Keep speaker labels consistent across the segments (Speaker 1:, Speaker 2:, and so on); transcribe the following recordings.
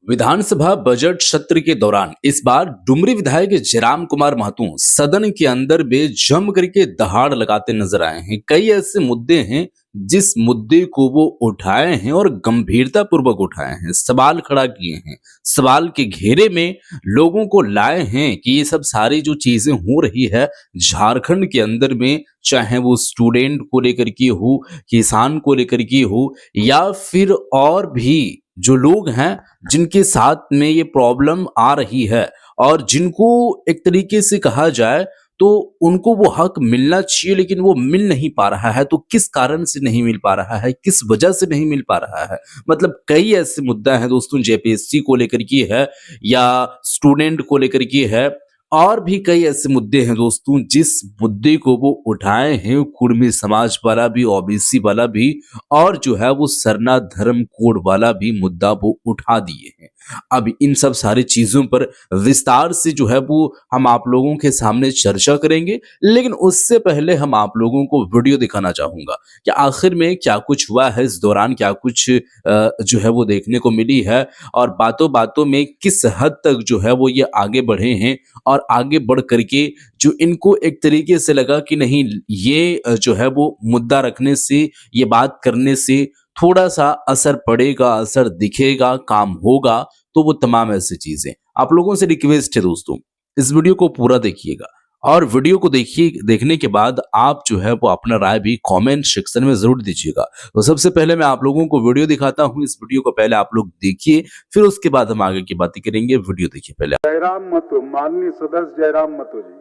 Speaker 1: विधानसभा budget सत्र के दौरान इस बार डुमरी विधायक जयराम कुमार महतो सदन के अंदर बेजम करके दहाड़ लगाते नजर आए हैं। कई ऐसे मुद्दे हैं जिस मुद्दे को वो उठाए हैं और गंभीरता पूर्वक उठाए हैं, सवाल खड़ा किए हैं, सवाल के घेरे में लोगों को लाए हैं कि ये सब सारी जो चीजें हो रही है झारखंड के अंदर में, चाहे वो स्टूडेंट को लेकर के हो, किसान को लेकर के हो, या फिर और भी जो लोग हैं जिनके साथ में ये प्रॉब्लम आ रही है और जिनको एक तरीके से कहा जाए तो उनको वो हक मिलना चाहिए, लेकिन वो मिल नहीं पा रहा है। तो किस कारण से नहीं मिल पा रहा है, किस वजह से नहीं मिल पा रहा है? मतलब कई ऐसे मुद्दा हैं दोस्तों, जेपीएससी को लेकर के है या स्टूडेंट को लेकर के है, और भी कई ऐसे मुद्दे हैं दोस्तों जिस मुद्दे को वो उठाए हैं, कुर्मी समाज वाला भी, ओबीसी वाला भी, और जो है वो सरना धर्म कोड वाला भी मुद्दा वो उठा दिए हैं। अब इन सब सारी चीजों पर विस्तार से जो है वो हम आप लोगों के सामने चर्चा करेंगे, लेकिन उससे पहले हम आप लोगों को वीडियो दिखाना चाहूंगा कि आखिर में क्या कुछ हुआ है इस दौरान, क्या कुछ जो है वो देखने को मिली है, और बातों बातों में किस हद तक जो है वो ये आगे बढ़े हैं, और आगे बढ़ करके जो इनको एक तरीके से लगा कि नहीं, ये जो है वो मुद्दा रखने से, ये बात करने से थोड़ा सा असर पड़ेगा, असर दिखेगा, काम होगा। तो वो तमाम ऐसी चीजें आप लोगों से रिक्वेस्ट है दोस्तों, इस वीडियो को पूरा देखिएगा, और वीडियो को देखिए, देखने के बाद आप जो है वो अपना राय भी कमेंट सेक्शन में जरूर दीजिएगा। तो सबसे पहले मैं आप लोगों को वीडियो दिखाता हूं, इस वीडियो को पहले आप लोग देखिए, फिर उसके बाद हम आगे की बातें करेंगे। वीडियो देखिए पहले।
Speaker 2: जयराम महतो, माननीय सदस्य जयराम महतो जी।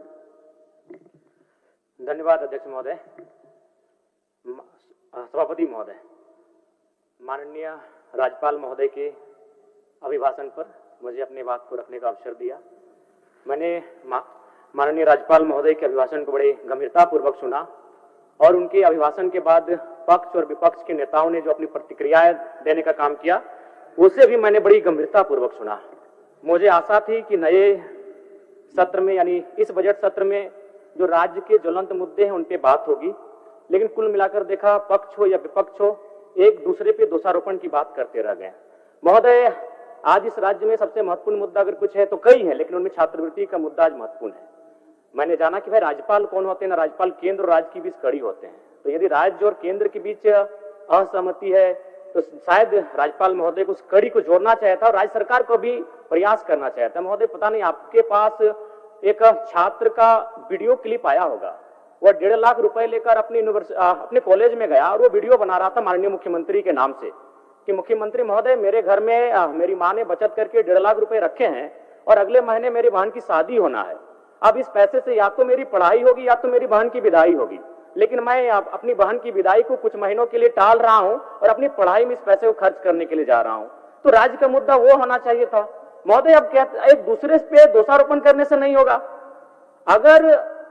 Speaker 3: धन्यवाद अध्यक्ष महोदय, सभापति महोदय। माननीय राज्यपाल महोदय के अभिभाषण पर मुझे अपनी बात को रखने का अवसर दिया। मैंने माननीय राज्यपाल महोदय के अभिभाषण को बड़े गंभीरता पूर्वक सुना, और उनके अभिभाषण के बाद पक्ष और विपक्ष के नेताओं ने जो अपनी प्रतिक्रियाएं देने का काम किया, उसे भी मैंने बड़ी गंभीरता पूर्वक सुना। मुझे आशा थी कि नए सत्र में, यानी इस बजट सत्र में, जो राज्य के ज्वलंत मुद्दे हैं उन पे बात होगी, लेकिन कुल मिलाकर देखा, पक्ष हो या विपक्ष हो, एक दूसरे पे दोषारोपण की बात करते रह गए। महोदय, आज इस राज्य में सबसे महत्वपूर्ण मुद्दा अगर कुछ है तो कई है, लेकिन उनमें छात्रवृत्ति का मुद्दा आज महत्वपूर्ण है। मैंने जाना कि भाई राज्यपाल कौन होते हैं ना, राज्यपाल केंद्र और राज्य के बीच कड़ी होते हैं। तो यदि राज्य और केंद्र के बीच असहमति है तो शायद राज्यपाल महोदय को उस कड़ी को जोड़ना चाहिए था और राज्य सरकार को भी प्रयास करना चाहिए था। महोदय, पता नहीं आपके पास एक छात्र का वीडियो क्लिप आया होगा, वो 1.5 लाख रुपए लेकर अपने कॉलेज में गया और वो वीडियो बना रहा था माननीय मुख्यमंत्री के नाम से कि मुख्यमंत्री महोदय, मेरे घर में मेरी माँ ने बचत करके 1.5 लाख रुपए रखे हैं और अगले महीने मेरी बहन की शादी होना है। अब इस पैसे से या तो मेरी पढ़ाई होगी या तो मेरी बहन की विदाई होगी, लेकिन मैं अपनी बहन की विदाई को कुछ महीनों के लिए टाल रहा हूं और अपनी पढ़ाई में इस पैसे को खर्च करने के लिए जा रहा हूं। तो राज्य का मुद्दा वो होना चाहिए था। महोदय, अब क्या एक दूसरे पे दोषारोपण करने से नहीं होगा। अगर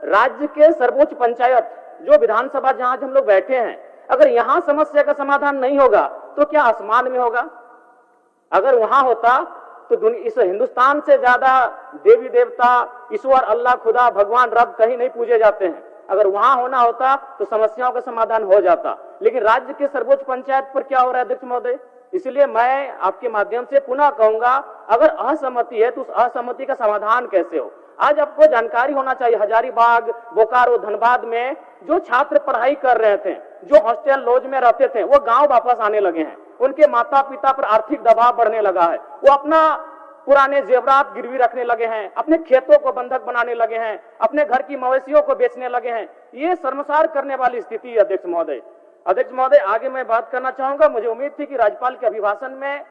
Speaker 3: राज्य के सर्वोच्च पंचायत, जो विधानसभा जहां हम लोग बैठे हैं, अगर यहां समस्या का समाधान नहीं होगा तो क्या आसमान में होगा? अगर वहां होता तो इस हिंदुस्तान से ज्यादा देवी देवता, ईश्वर, अल्लाह, खुदा, भगवान, रब कहीं नहीं पूजे जाते हैं। अगर वहां होना होता तो समस्याओं का समाधान हो जाता, लेकिन राज्य के सर्वोच्च पंचायत पर क्या हो रहा है अध्यक्ष महोदय? इसलिए मैं आपके माध्यम से पुनः कहूंगा, अगर असहमति है तो उस असहमति का समाधान कैसे हो। आज आपको जानकारी होना चाहिए, हजारीबाग, बोकारो, धनबाद में जो छात्र पढ़ाई कर रहे थे, जो हॉस्टल लॉज में रहते थे, वो गांव वापस आने लगे हैं। उनके माता पिता पर आर्थिक दबाव बढ़ने लगा है, वो अपना पुराने जेवरात गिरवी रखने लगे हैं, अपने खेतों को बंधक बनाने लगे हैं, अपने घर की मवेशियों को बेचने लगे हैं। ये शर्मसार करने वाली स्थिति है अध्यक्ष महोदय। अध्यक्ष महोदय, आगे मैं बात करना चाहूंगा। मुझे उम्मीद थी कि राज्यपाल के अभिभाषण में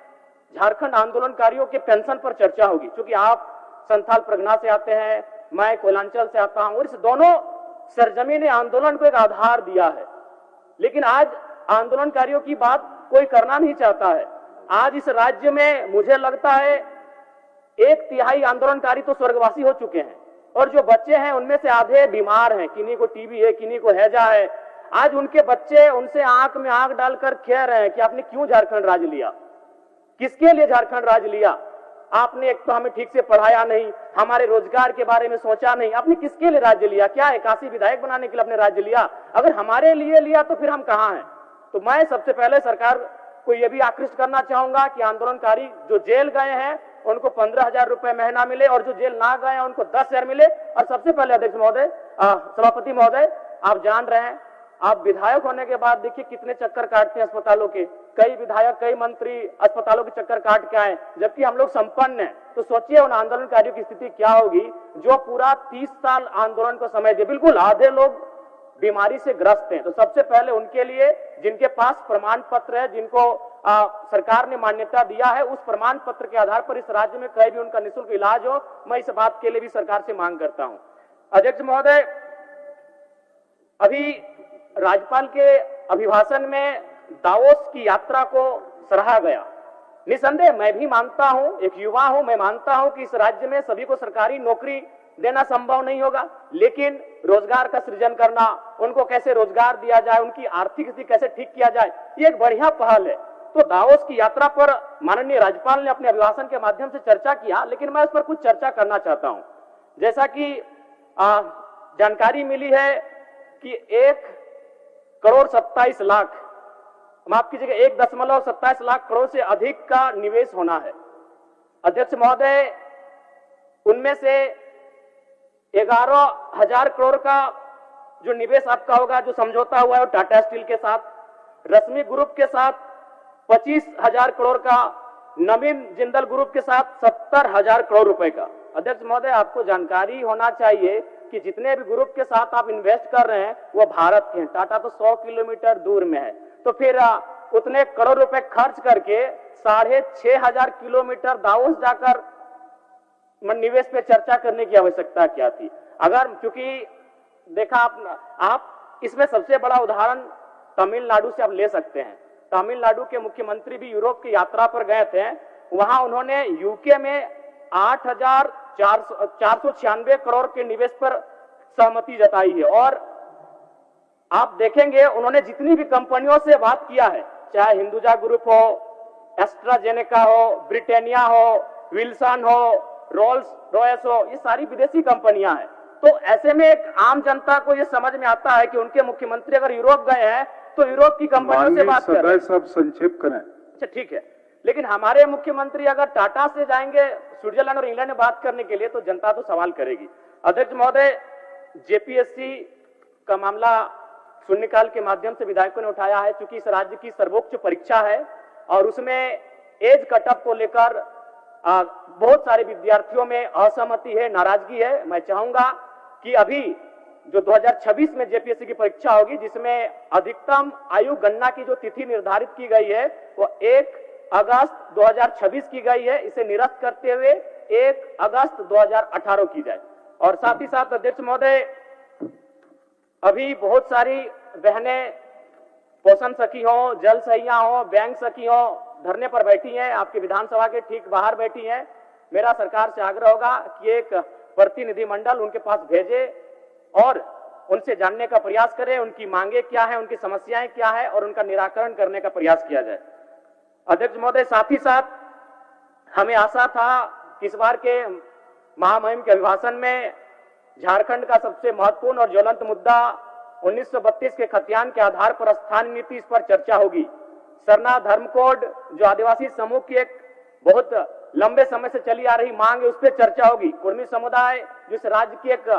Speaker 3: झारखंड आंदोलनकारियों के पेंशन पर चर्चा होगी, क्योंकि आप संथाल परगना से आते हैं, मैं कोयलांचल से आता हूं, और इस दोनों सरजमी ने आंदोलन को एक आधार दिया है। लेकिन आज आंदोलनकारियों की बात कोई करना नहीं चाहता है। आज इस राज्य में मुझे लगता है 1/3 आंदोलनकारी तो स्वर्गवासी हो चुके हैं, और जो बच्चे हैं उनमें से आधे बीमार हैं, किन्हीं को टीबी है, किन्हीं को हैजा है। आज उनके बच्चे उनसे आंख में आंख डालकर कह रहे हैं कि आपने क्यों झारखंड राज्य लिया, किसके लिए झारखंड राज्य लिया? आपने एक तो हमें ठीक से पढ़ाया नहीं, हमारे रोजगार के बारे में सोचा नहीं, आपने किसके लिए राज्य लिया? क्या 81 विधायक बनाने के लिए अपने राज्य लिया? अगर हमारे लिए लिया तो फिर हम कहां हैं? तो मैं सबसे पहले सरकार को ये भी आकृष्ट करना चाहूंगा कि आंदोलनकारी जो जेल गए हैं उनको 15,000 रुपए महीना मिले और जो जेल ना गए हैं उनको 10,000 मिले। और सबसे पहले अध्यक्ष महोदय, सभापति महोदय, आप जान रहे हैं, आप विधायक होने के बाद देखिए कितने चक्कर काटते हैं अस्पतालों के। कई विधायक, कई मंत्री अस्पतालों के चक्कर काट के आए, जबकि हम लोग संपन्न हैं। तो सोचिए उन आंदोलनकारियों की स्थिति क्या होगी जो पूरा 30 साल आंदोलन को समय दिए। बिल्कुल आधे लोग बीमारी से ग्रस्त हैं। तो सबसे पहले उनके लिए, जिनके पास प्रमाण पत्र है, जिनको सरकार ने मान्यता दिया है, उस प्रमाण पत्र के आधार पर इस राज्य में कहीं भी उनका निःशुल्क इलाज हो, मैं इस बात के लिए भी सरकार से मांग करता हूं। अध्यक्ष महोदय, अभी राज्यपाल के अभिभाषण में दावोस की यात्रा को सराहा गया। निसंदेह मैं भी मानता हूं, एक युवा हूं, मैं मानता हूं कि इस राज्य में सभी को सरकारी नौकरी देना संभव नहीं होगा, लेकिन रोजगार का सृजन करना, उनको कैसे रोजगार दिया जाए, उनकी आर्थिक स्थिति कैसे ठीक किया जाए, ये एक बढ़िया पहल है। तो दावोस की यात्रा पर माननीय राज्यपाल ने अपने अभिभाषण के माध्यम से चर्चा किया, लेकिन मैं उस पर कुछ चर्चा करना चाहता हूं। जैसा कि जानकारी मिली है कि 1,27,00,000, माफ कीजिएगा, 1.27 लाख करोड़ से अधिक का निवेश होना है। अध्यक्ष महोदय, उनमें से 11,000 करोड़ का जो निवेश आपका होगा, जो समझौता हुआ है वो टाटा स्टील के साथ, रश्मि ग्रुप के साथ 25,000 करोड़ का, नवीन जिंदल ग्रुप के साथ 70,000 करोड़ रुपए का। अध्यक्ष महोदय, आपको जानकारी होना चाहिए कि जितने भी ग्रुप के साथ आप इन्वेस्ट कर रहे हैं वो भारत के हैं। टाटा तो 100 किलोमीटर दूर में है, तो फिर उतने करोड़ रुपए खर्च करके 6,500 किलोमीटर दावोस जाकर निवेश पे चर्चा करने की आवश्यकता क्या थी? अगर, क्योंकि देखा आप इसमें सबसे बड़ा उदाहरण तमिलनाडु से आप ले सकते हैं। तमिलनाडु के मुख्यमंत्री भी यूरोप की यात्रा पर गए थे, वहां उन्होंने यूके में 8,496 करोड़ के निवेश पर सहमति जताई है। और आप देखेंगे उन्होंने जितनी भी कंपनियों से बात किया है, चाहे हिंदुजा ग्रुप हो, एस्ट्राजेनेका हो, ब्रिटानिया हो, विल्सन हो, रोल्स रॉयस हो, ये सारी विदेशी कंपनियां हैं। तो ऐसे में एक आम जनता को ये समझ में आता है कि उनके मुख्यमंत्री अगर यूरोप गए हैं तो यूरोप की कंपनियों से बात कर रहे हैं।
Speaker 2: सब संक्षेप करें।
Speaker 3: अच्छा ठीक है, लेकिन हमारे मुख्यमंत्री अगर टाटा से जाएंगे स्विट्जरलैंड और इंग्लैंड में बात करने के लिए तो जनता तो सवाल करेगी। अध्यक्ष महोदय, जेपीएससी का मामला शून्यकाल के माध्यम से विधायकों ने उठाया है, क्योंकि इस राज्य की सर्वोच्च परीक्षा है और उसमें एज कटअप को लेकर बहुत सारे विद्यार्थियों में असहमति है, नाराजगी है। मैं चाहूंगा कि अभी जो 2026 में जेपीएससी की परीक्षा होगी, जिसमें अधिकतम आयु गणना की जो तिथि निर्धारित की गई है वो 1 अगस्त 2026 की गई है, इसे निरस्त करते हुए 1 अगस्त 2018 की जाए। और साथ ही साथ अध्यक्ष महोदय, अभी बहुत सारी बहनें पोषण सखी हो, जल सहिया हो, बैंक सखी हो, धरने पर बैठी हैं, आपके विधानसभा के ठीक बाहर बैठी हैं। मेरा सरकार से आग्रह होगा कि एक प्रतिनिधिमंडल उनके पास भेजे और उनसे जानने का प्रयास करें, उनकी मांगे क्या है, उनकी समस्याएं क्या है और उनका निराकरण करने का प्रयास किया जाए। अध्यक्ष महोदय, साथ ही साथ हमें आशा था कि इस बार के महामहिम के अभिभाषण में झारखंड का सबसे महत्वपूर्ण और ज्वलंत मुद्दा 1932 के खतियान के आधार पर स्थानीय नीति, इस पर चर्चा होगी। सरना धर्म कोड, जो आदिवासी समूह की एक बहुत लंबे समय से चली आ रही मांग है, उस पर चर्चा होगी। कुर्मी समुदाय, जिस राज्य की एक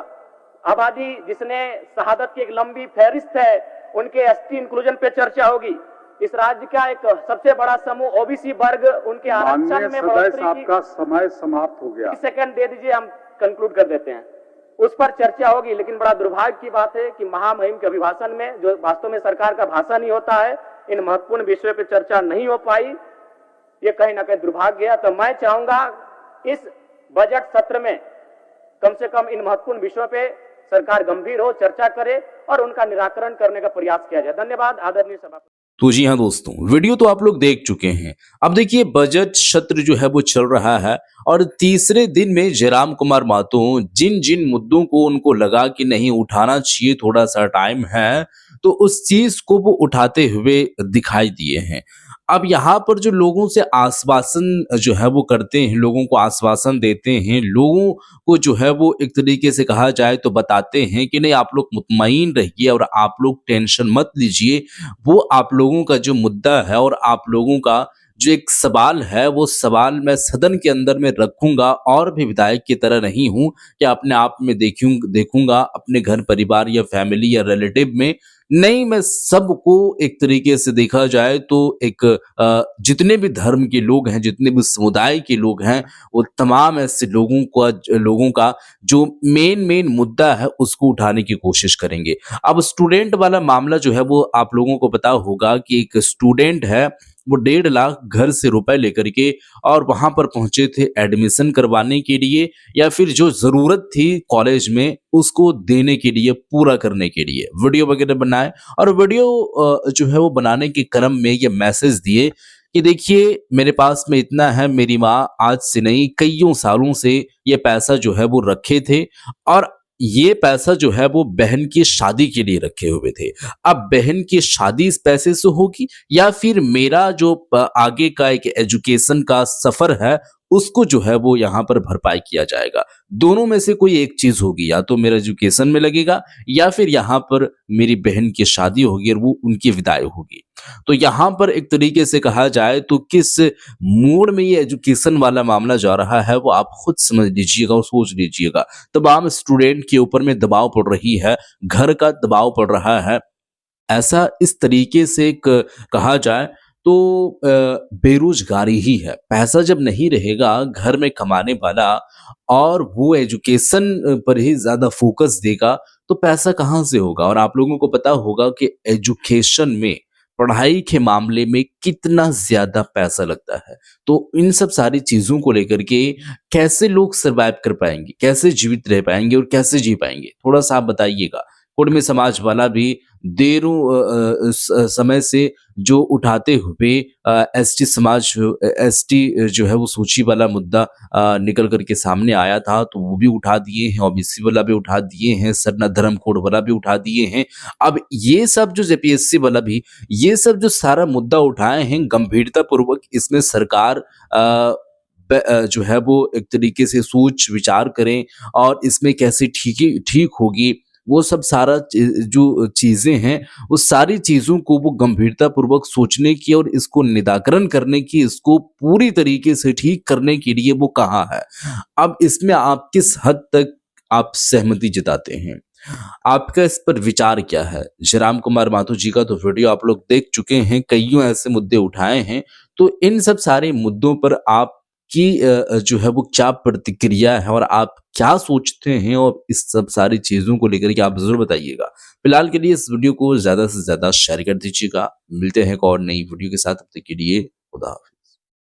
Speaker 3: आबादी जिसने शहादत की एक लंबी फहरिस्त है, उनके एसटी इंक्लूजन पे चर्चा होगी। इस राज्य का एक सबसे बड़ा समूह ओबीसी वर्ग, उनके आरक्षण में बढ़ोतरी की।
Speaker 2: आपका समय समाप्त हो गया।
Speaker 3: सेकंड दे दीजिए, हम कंक्लूड कर देते हैं। उस पर चर्चा होगी, लेकिन बड़ा दुर्भाग्य की बात है कि महामहिम के अभिभाषण में, जो वास्तव में सरकार का भाषण ही होता है, इन महत्वपूर्ण विषयों पर चर्चा नहीं हो पाई। ये कहीं ना कहीं दुर्भाग्य है। तो मैं चाहूंगा इस बजट सत्र में कम से कम इन महत्वपूर्ण विषयों पे सरकार गंभीर हो, चर्चा करे और उनका निराकरण करने का प्रयास किया जाए। धन्यवाद आदरणीय सभापति।
Speaker 1: तो जी हाँ दोस्तों, वीडियो तो आप लोग देख चुके हैं। अब देखिए, बजट सत्र जो है वो चल रहा है और तीसरे दिन में जयराम कुमार महतो जिन जिन मुद्दों को उनको लगा कि नहीं उठाना चाहिए, थोड़ा सा टाइम है, तो उस चीज को वो उठाते हुए दिखाई दिए हैं। अब यहाँ पर जो लोगों से आश्वासन जो है वो करते हैं, लोगों को आश्वासन देते हैं, लोगों को जो है वो एक तरीके से कहा जाए तो बताते हैं कि नहीं आप लोग मुतमईन रहिए और आप लोग टेंशन मत लीजिए। वो आप लोगों का जो मुद्दा है और आप लोगों का जो एक सवाल है वो सवाल मैं सदन के अंदर में रखूंगा और भी विधायक की तरह नहीं हूं कि अपने आप में देखूंगा अपने घर परिवार या फैमिली या रिलेटिव में। नहीं, मैं सबको एक तरीके से देखा जाए तो एक जितने भी धर्म के लोग हैं, जितने भी समुदाय के लोग हैं, वो तमाम ऐसे लोगों का जो मेन मुद्दा है उसको उठाने की कोशिश करेंगे। अब स्टूडेंट वाला मामला जो है वो आप लोगों को पता होगा कि एक स्टूडेंट है, वो 1.5 लाख घर से रुपए लेकर के और वहां पर पहुंचे थे एडमिशन करवाने के लिए या फिर जो जरूरत थी कॉलेज में उसको देने के लिए, पूरा करने के लिए वीडियो वगैरह बनाए और वीडियो जो है वो बनाने के क्रम में ये मैसेज दिए कि देखिए मेरे पास में इतना है, मेरी माँ आज से नहीं कईयों सालों से ये पैसा जो है वो रखे थे और ये पैसा जो है वो बहन की शादी के लिए रखे हुए थे। अब बहन की शादी इस पैसे से होगी या फिर मेरा जो आगे का एक एजुकेशन का सफर है उसको जो है वो यहाँ पर भरपाई किया जाएगा। दोनों में से कोई एक चीज होगी, या तो मेरा एजुकेशन में लगेगा या फिर यहाँ पर मेरी बहन की शादी होगी और वो उनकी विदाई होगी। तो यहाँ पर एक तरीके से कहा जाए तो किस मोड़ में ये एजुकेशन वाला मामला जा रहा है वो आप खुद समझ लीजिएगा और सोच लीजिएगा। तमाम स्टूडेंट के ऊपर में दबाव पड़ रही है, घर का दबाव पड़ रहा है। ऐसा इस तरीके से कहा जाए तो बेरोजगारी ही है। पैसा जब नहीं रहेगा घर में कमाने वाला और वो एजुकेशन पर ही ज़्यादा फ़ोकस देगा, तो पैसा कहाँ से होगा? और आप लोगों को पता होगा कि एजुकेशन में, पढ़ाई के मामले में कितना ज़्यादा पैसा लगता है। तो इन सब सारी चीज़ों को लेकर के कैसे लोग सर्वाइव कर पाएँगे? कैसे जीवित रह पाएँगे और कैसे जी पाएँगे? थोड़ा-सा आप बताइएगा। कुर्मी समाज वाला भी देरों समय से जो उठाते हुए एसटी समाज, एसटी जो है वो सूची वाला मुद्दा निकल कर के सामने आया था तो वो भी उठा दिए हैं, ओबीसी वाला भी उठा दिए हैं, सरना धर्म कोड वाला भी उठा दिए हैं। अब ये सब जो जेपीएससी वाला भी, ये सब जो सारा मुद्दा उठाए हैं गंभीरता पूर्वक इसमें सरकार जो है वो एक तरीके से सोच विचार करें और इसमें कैसे ठीक होगी, वो सब सारा जो चीज़ें हैं, वो सारी चीज़ों को वो गंभीरतापूर्वक सोचने की और इसको निराकरण करने की, इसको पूरी तरीके से ठीक करने के लिए वो कहाँ है। अब इसमें आप किस हद तक आप सहमति जताते हैं? आपका इस पर विचार क्या है? जयराम कुमार माथुर जी का तो वीडियो आप लोग देख चुके हैं, कइयों ऐसे मुद्दे उठाए हैं, तो इन सब सारे मुद्दों पर आपकी जो है वो क्या प्रतिक्रिया है और आप क्या सोचते हैं और इस सब सारी चीज़ों को लेकर के आप ज़रूर बताइएगा। फिलहाल के लिए इस वीडियो को ज़्यादा से ज़्यादा शेयर कर दीजिएगा। मिलते हैं एक और नई वीडियो के साथ, तब तक के लिए खुदा हाफ़िज़।